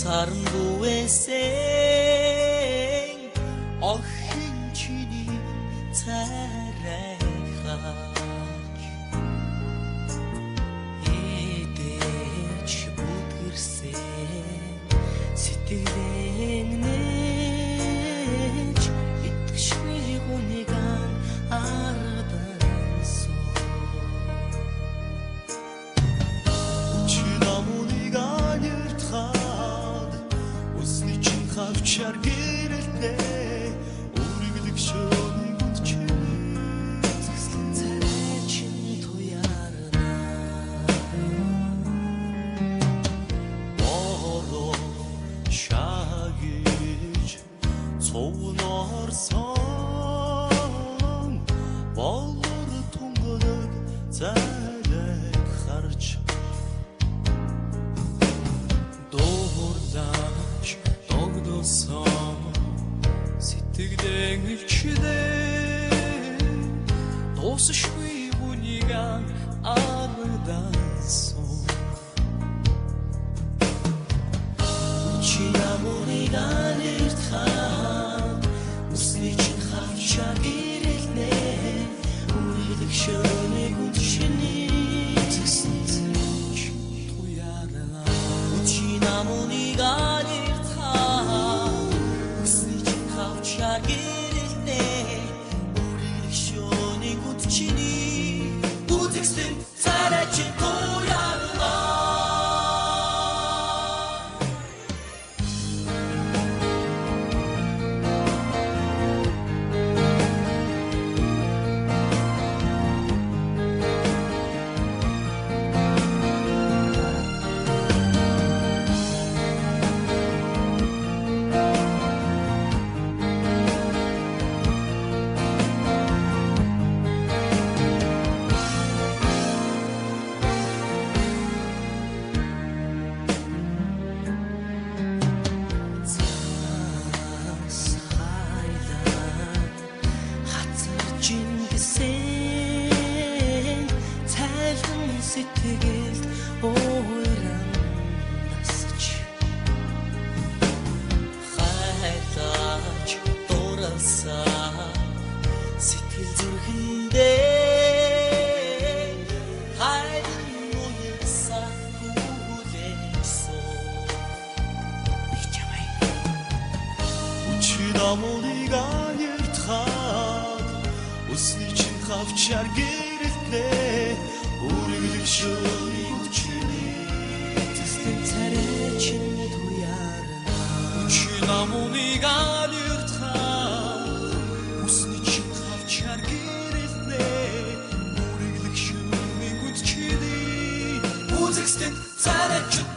Сарн бүвэсэн охин чиний царайхаач эдэж бүдгэрсэн сэтгэлэн нэж итгэшгүй хүнийг ардан суу чи намуныг аниртхаад усны чин хавчаар гэрэлтээ үргэлэг шөөний гүнд чи зэслэн царай чин туярна бороо шагиж цовнорсон болор тунгалаг зайг харж дуурлаач догдосон сэтгэлэн илчдээ дуусшгүй хүнийг ардансан чи намуныг аниртхан усны чин хавчаар гэрэлнэ үргэлэг шөөний гүнд чиний зэсэн туярна чи намуныг аниртхан усны чин хавчаар гэрэлнэ үргэлэг шөөний гүнд чиний үзэгсэн царай чин туярна Жингсэн цайлан сэтгэлд ууран насч хайлаач дууралсаа сэтгэл зүрхэндээ хайлан уясаа хүлээсэн чи намуныг аниртхаад усны чин хавчаар гэрэлтээ үргэлэг шөөний хүчний зэслэн царай чин туярна чи намуныг аниртхаад усны чин хавчаар гэрэлтээ үргэлэг шөөний хүчний үзэгсэн царай чин